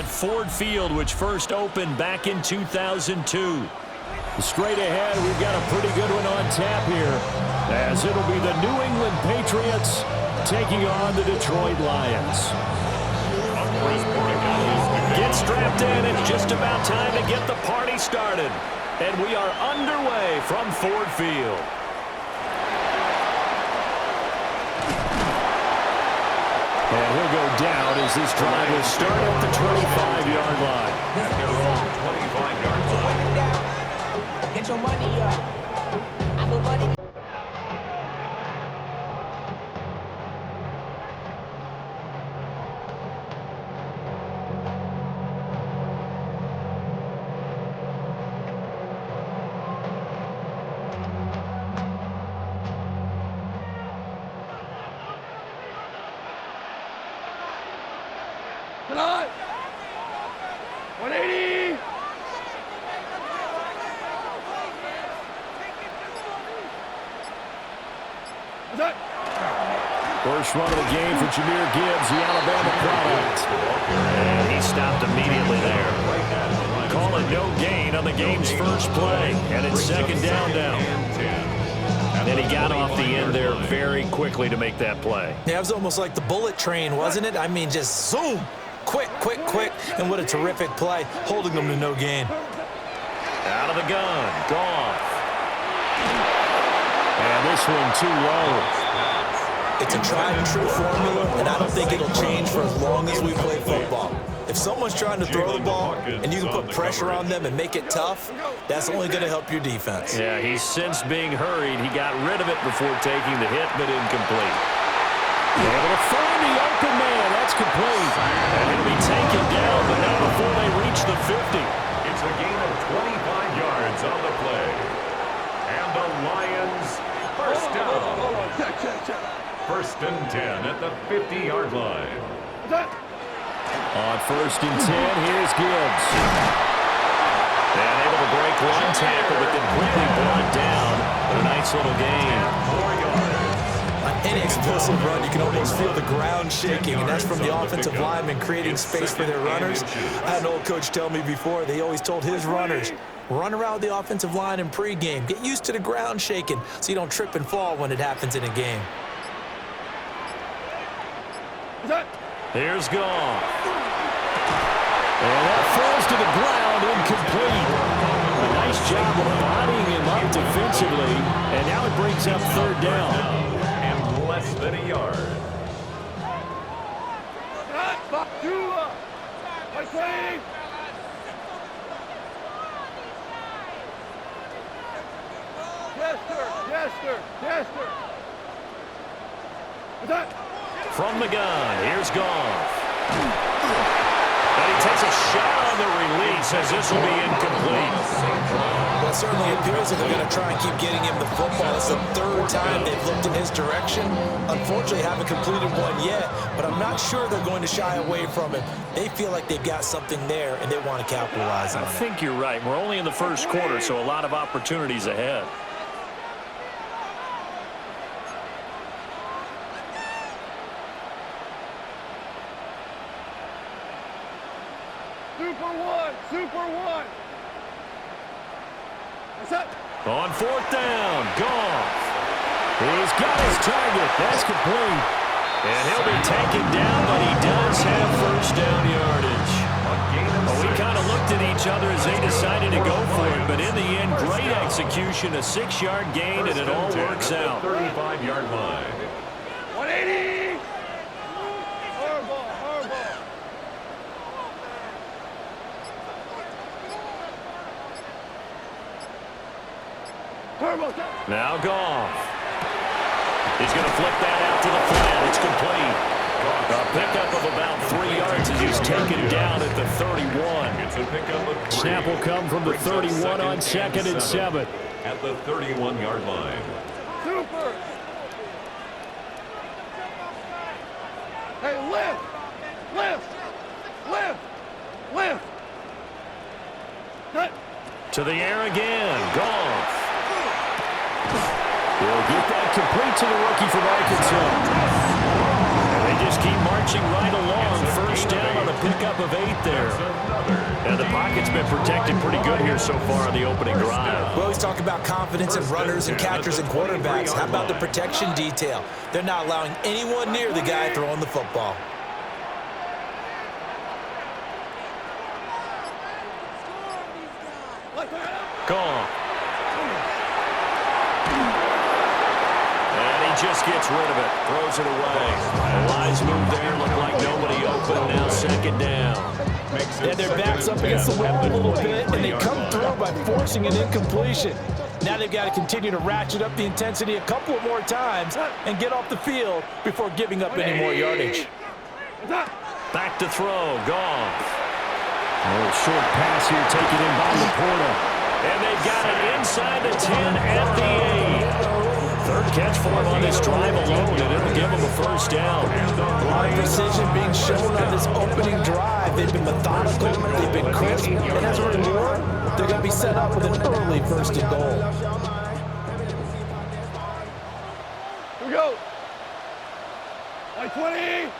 Ford Field, which first opened back in 2002. Straight ahead, we've got a pretty good one on tap here, as it'll be the New England Patriots taking on the Detroit Lions. Get strapped in. It's just about time to get the party started. And we are underway from Ford Field. And he'll go down as this drive will start at the 25-yard line. They're on 25-yard line. Get your money up. I put money. Tonight, 180. First run of the game for Jahmyr Gibbs, the Alabama product. And he stopped immediately there. Call it no gain on the game's first play. And it's second down now. And he got off the end there very quickly to make that play. Yeah, it was almost like the bullet train, wasn't it? I mean, just zoom. Quick, quick, quick. And what a terrific play, holding them to no gain. Out of the gun, Goff. And this one too low. It's a tried-and-true formula, and I don't think it'll change for as long as we play football. If someone's trying to throw the ball and you can put pressure on them and make it tough, that's only going to help your defense. Yeah, he's since being hurried. He got rid of it before taking the hit, but incomplete. Able to find the open man. That's complete. And he'll be taken down, but not before they reach the 50. It's a gain of 25 yards on the play. And the Lions first down. First and 10 at the 50-yard line. On first and 10, here's Gibbs. And able to break one tackle, but then quickly brought down. But a nice little gain. 4 yards. Any explosive run, you can almost feel the ground shaking, and that's from the offensive linemen creating space for their runners. I had an old coach tell me before, they always told his runners, run around the offensive line in pregame. Get used to the ground shaking so you don't trip and fall when it happens in a game. Here's Goff. And that falls to the ground, incomplete. A nice job of bodying him up defensively, and now it brings up third down. And less than a yard. From the gun, here's Goff. And he takes a shot on the release as this will be incomplete. Well, it certainly appears that they're going to try and keep getting him the football. It's the third time they've looked in his direction. Unfortunately, haven't completed one yet, but I'm not sure they're going to shy away from it. They feel like they've got something there, and they want to capitalize on it. I think you're right. We're only in the first quarter, so a lot of opportunities ahead. Super one. What's up? On fourth down, Goff. He's got his target. That's complete. And he'll be taken down, but he does have first down yardage. Well, we kind of looked at each other as they decided to go for it, but in the end, great execution, a 6-yard gain, and it all works out. 35-yard line. 180. Now Goff. He's going to flip that out to the flat. It's complete. A pickup of about 3 yards as he's taken down at the 31. It's a pickup of 3. Snap will come from the 31 on second and 7. At the 31-yard line. Super. Hey, lift. Cut. To the air again. Goff. He'll get that complete to the rookie from Arkansas. And they just keep marching right along. First down on a pickup of 8 there. And the pocket's been protected pretty good here so far on the opening drive. We always talk about confidence in runners and catchers and quarterbacks. How about the protection detail? They're not allowing anyone near the guy throwing the football. Gone. And he just gets rid of it. Throws it away. A wise move there. Looked like nobody open. Now second down. Yeah, their back's up against the wall a little bit, and they come through by forcing an incompletion. Now they've got to continue to ratchet up the intensity a couple of more times and get off the field before giving up any more yardage. Back to throw. Goff. A little short pass here taken in by Laporta. And they've got it inside the 10 at the 8. Third catch for him on this drive alone, and it'll give him a first down. A lot of precision being shown on this opening drive. They've been methodical, they've been crisp, and as a reward, they're going to be set up with an early first and goal. Here we go. Like 20.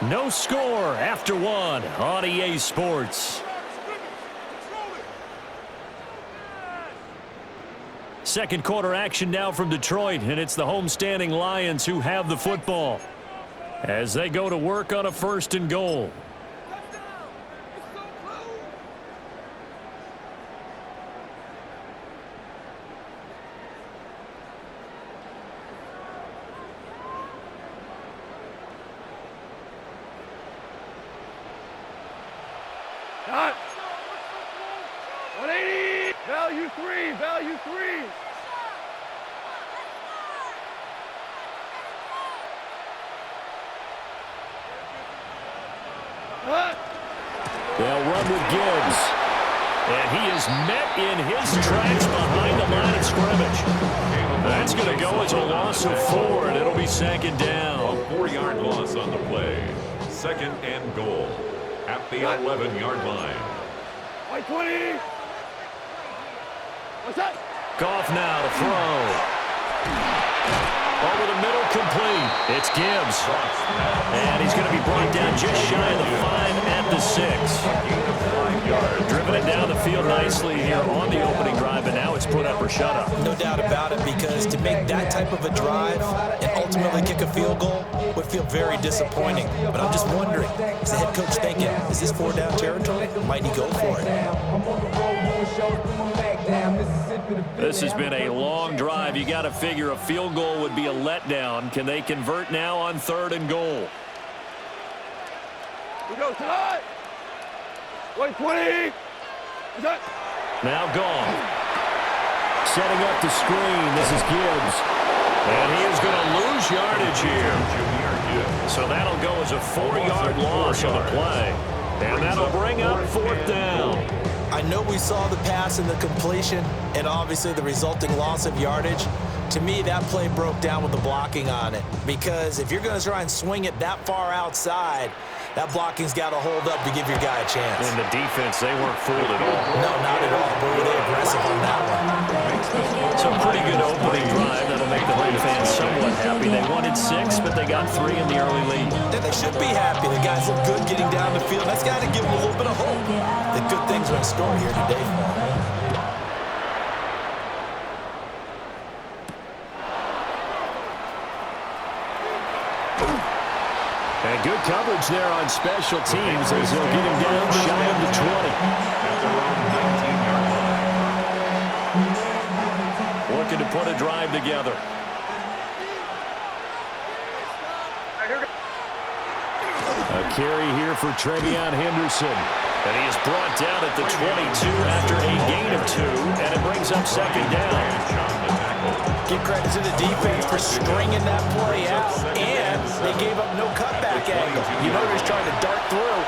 No score after one on EA Sports. Second quarter action now from Detroit, and it's the homestanding Lions who have the football as they go to work on a first and goal. Cut. 180. Value 3. Value 3. Cut. They'll run with Gibbs. And he is met in his tracks behind the line of scrimmage. That's going to go as a loss of 4, and it'll be second down. A 4-yard loss on the play. Second and goal at the 11-yard line. Like 20. What's that? Goff now to throw. Over the middle, complete. It's Gibbs. And he's going to be brought down just shy of the 5 at the 6. Driven it down the field nicely here on the opening drive, and now it's put up or shut up. No doubt about it, because to make that type of a drive and ultimately kick a field goal would feel very disappointing. But I'm just wondering, is the head coach thinking, is this 4-down territory? Might he go for it? This has been a long drive. You got to figure a field goal would be a letdown. Can they convert now on third and goal? We go tonight. Like 20. What's that? Now gone. Setting up the screen. This is Gibbs. And he is going to lose yardage here. So that'll go as a 4-yard loss on the play. And that'll bring up fourth down. I know we saw the pass and the completion and obviously the resulting loss of yardage. To me, that play broke down with the blocking on it, because if you're going to try and swing it that far outside, that blocking's got to hold up to give your guy a chance. And the defense, they weren't fooled at all. No, not at all. But were they aggressive on that one? So pretty good opening drive. That'll make the Lane fans somewhat happy. They wanted 6, but they got 3 in the early lead. Then they should be happy. The guys look good getting down the field. That's got to give them a little bit of hope that good things are in store here today for them. And good coverage there on special teams as they'll get him down shy of the 20. Looking to put a drive together. A carry here for Trevion Henderson. And he is brought down at the 22 after a gain of 2, and it brings up second down. Give credit to the defense for stringing that play out, and they gave up no cutback angle. You know he's trying to dart through.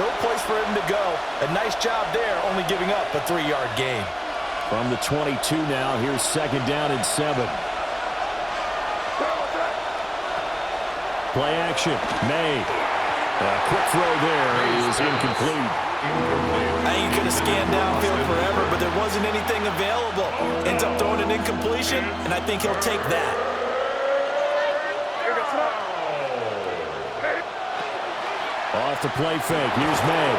No place for him to go. A nice job there, only giving up a 3-yard gain. From the 22 now, here's second down and 7. Play action, May. A quick throw there is incomplete. I think he could have scanned downfield forever, but there wasn't anything available. Ends up throwing an incompletion, and I think he'll take that. off the play fake. Here's May.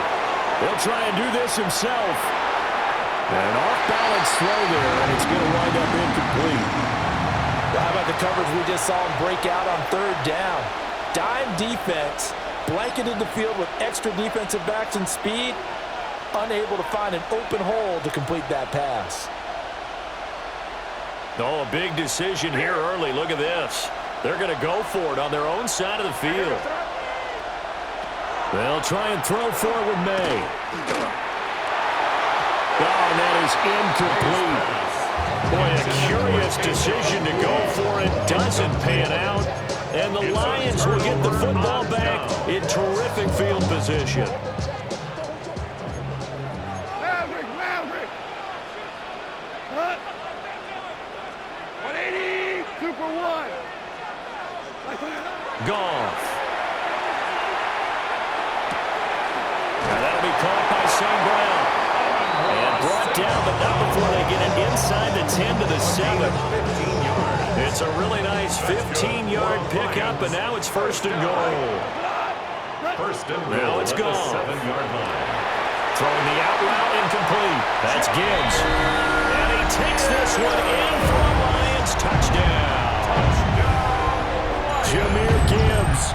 He'll try and do this himself. An off-balance throw there, and it's going to wind up incomplete. How about the coverage we just saw him break out on third down? Dime defense, blanketed the field with extra defensive backs and speed, unable to find an open hole to complete that pass. Oh, a big decision here early. Look at this. They're going to go for it on their own side of the field. They'll try and throw for it with May. Oh, and that is incomplete. Boy, a curious decision to go for it. Doesn't pan out. And the Lions will get the football back in terrific field position. Maverick. Huh? 180. 2 for 1. Goff. Now that'll be caught by St. Brown. And brought down, but not before they get it inside the 10 to the 7. 15 yards. It's a really nice 15-yard pickup, and now it's first and goal. First and goal. Now it's at the gone. 7-yard line. Throwing the out route incomplete. That's Gibbs. And he takes this one in for a Lions touchdown. Jahmyr Gibbs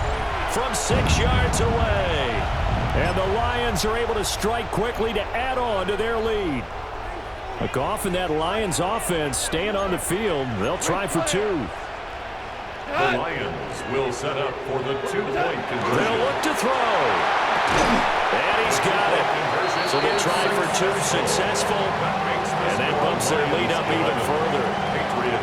from 6 yards away. And the Lions are able to strike quickly to add on to their lead. Goff and that Lions offense staying on the field. They'll try for 2. The Lions will set up for the 2-point conversion. They'll look to throw. And he's got it. So they try for 2, successful. And that bumps their lead up even further.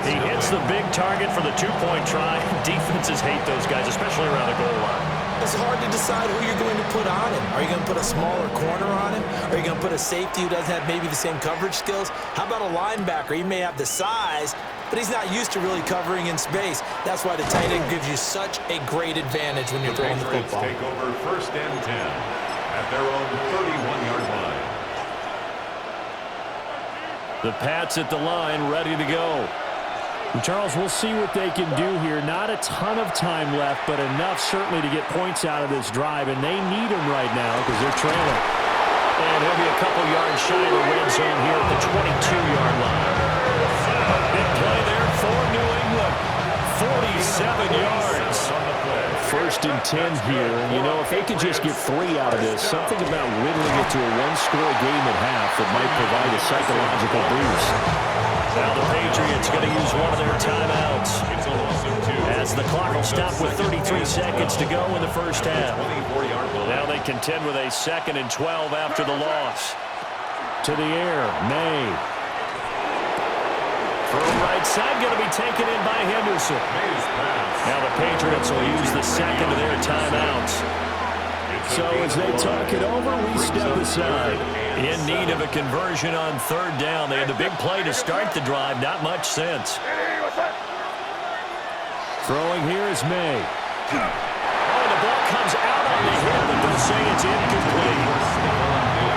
He hits the big target for the 2-point try. Defenses hate those guys, especially around the goal line. It's hard to decide who you're going to put on him. Are you going to put a smaller corner on him? Are you going to put a safety who doesn't have maybe the same coverage skills? How about a linebacker? He may have the size, but he's not used to really covering in space. That's why the tight end gives you such a great advantage when you're throwing the football. Take over first and 10 at their own 31-yard line. The Pats at the line, ready to go. And Charles, we'll see what they can do here. Not a ton of time left, but enough certainly to get points out of this drive, and they need them right now because they're trailing. And he'll be a couple yards shy of the red zone here at the 22-yard line. Big play there for New England. 47 yards. First and 10 here. And, you know, if they could just get 3 out of this, something about whittling it to a one-score game at half that might provide a psychological boost. Now the Patriots going to use one of their timeouts as the clock will stop with 33 seconds to go in the first half. Now they contend with a 2nd and 12 after the loss. To the air, May. From right side, going to be taken in by Henderson. Now the Patriots will use the second of their timeouts. So as they talk it over, we step aside. In need of a conversion on 3rd down. They had the big play to start the drive. Not much sense. Throwing here is May. Oh, the ball comes out on the hit, but they'll say it's incomplete.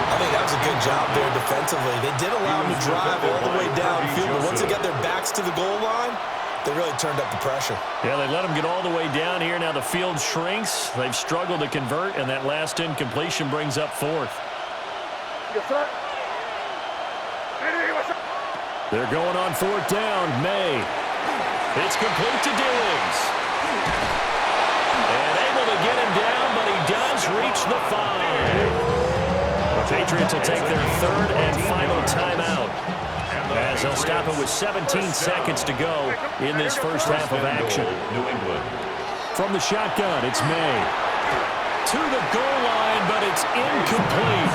I think that was a good job there defensively. They did allow them to drive all the way downfield, but once they got their backs to the goal line, they really turned up the pressure. Yeah, they let them get all the way down here. Now the field shrinks. They've struggled to convert, and that last incompletion brings up 4th. They're going on 4th down. May. It's complete to Diggs. And able to get him down, but he does reach the 5. The Patriots will take their 3rd and final timeout, as they'll stop it with 17 seconds to go in this first half of action. New England. From the shotgun, it's May. To the goal line, but it's incomplete.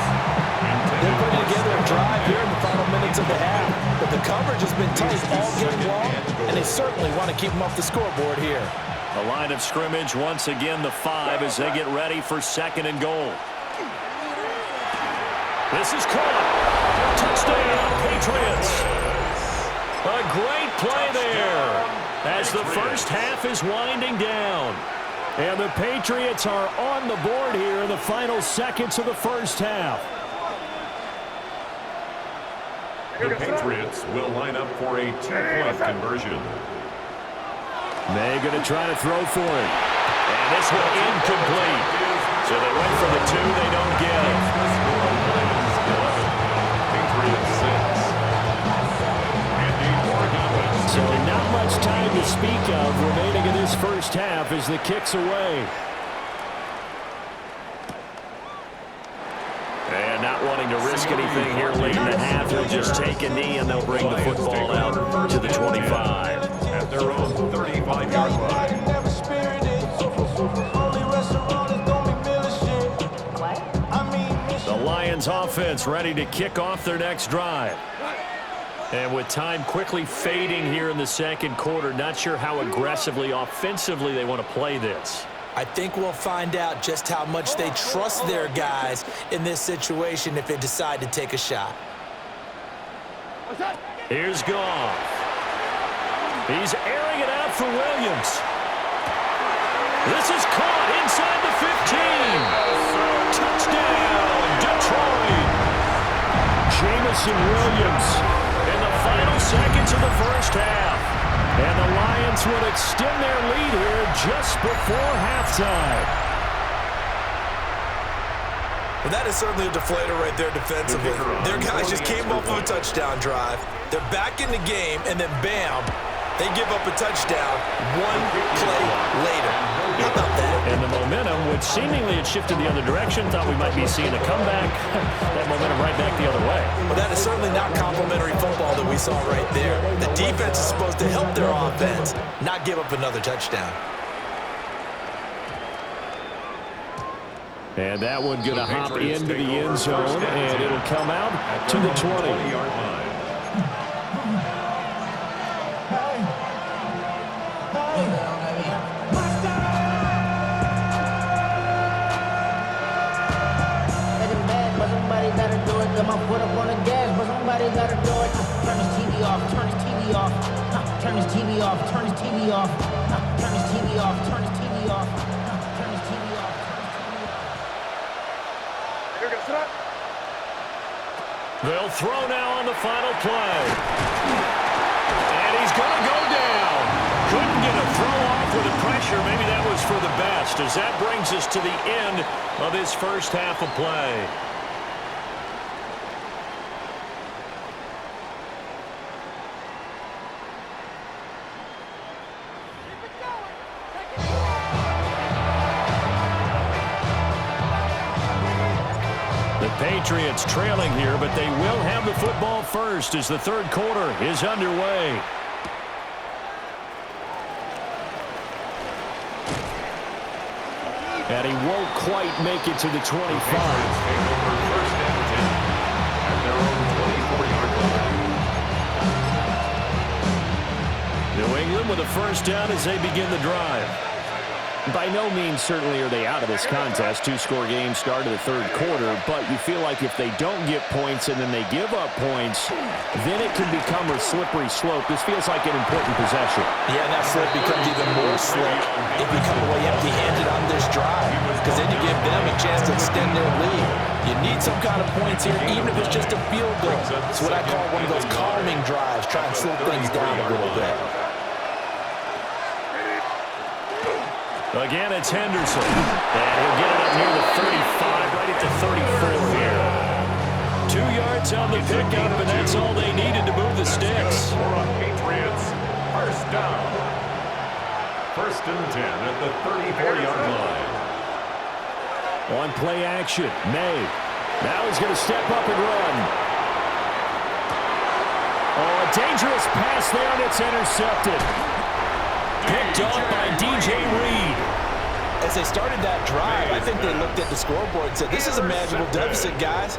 They're putting together a drive here in the final minutes of the half, but the coverage has been tight all game long, and they certainly want to keep them off the scoreboard here. The line of scrimmage, once again, the 5 as they get ready for 2nd and goal. This is caught. Touchdown, Patriots. A great play there as the first half is winding down. And the Patriots are on the board here in the final seconds of the first half. The Patriots will line up for a 2-point conversion. May going to try to throw for it. And this one incomplete. So they went for the 2, they don't get it. So not much time to speak of remaining in this first half as the kick's away. And not wanting to risk anything here late in the half, he'll just take a knee and they'll bring the football out to the 25. At their own 35-yard line. The Lions offense ready to kick off their next drive. And with time quickly fading here in the second quarter, not sure how aggressively, offensively they want to play this. I think we'll find out just how much they trust their guys in this situation if they decide to take a shot. Here's Goff. He's airing it out for Williams. This is caught inside the 15. Touchdown, Detroit. Jamison Williams in the final seconds of the first half. And the Lions will extend their lead here just before halftime. Well, that is certainly a deflator right there defensively. Their guys just came off of a touchdown drive. They're back in the game, and then bam, they give up a touchdown one play later. How about that? And the momentum, which seemingly had shifted the other direction, thought we might be seeing a comeback. That momentum right back the other way. Well, that is certainly not complimentary football that we saw right there. The defense is supposed to help their offense, not give up another touchdown. And that one going to hop into the end zone, and it'll come out to the 20-yard line. My foot up on the gas, but somebody gotta do it. Turn his TV off, turn his TV off. Turn his TV off, turn his TV off. Turn his TV off, turn his TV off. Turn his TV off. They'll throw now on the final play. And he's going to go down. Couldn't get a throw off with the pressure. Maybe that was for the best, as that brings us to the end of this first half of play. Patriots trailing here, but they will have the football first as the third quarter is underway. And he won't quite make it to the 25. New England with a first down as they begin the drive. By no means certainly are they out of this contest. Two-score game start of the third quarter, but you feel like if they don't get points and then they give up points, then it can become a slippery slope. This feels like an important possession. Yeah, and that slope becomes even more slick if you come away empty-handed on this drive, because then you give them a chance to extend their lead. You need some kind of points here, even if it's just a field goal. It's what I call one of those calming drives, try and slow things down a little bit. Again, it's Henderson. And he'll get it up near the 35, right at the 34 here. 2 yards on the pickup, and that's all they needed to move the sticks. For a Patriots first down. 1st and 10 at the 34-yard line. On play action, May. Now he's going to step up and run. Oh, a dangerous pass there, and it's intercepted. Picked off by DJ Reed. As they started that drive, I think they looked at the scoreboard and said, this is a manageable deficit, guys.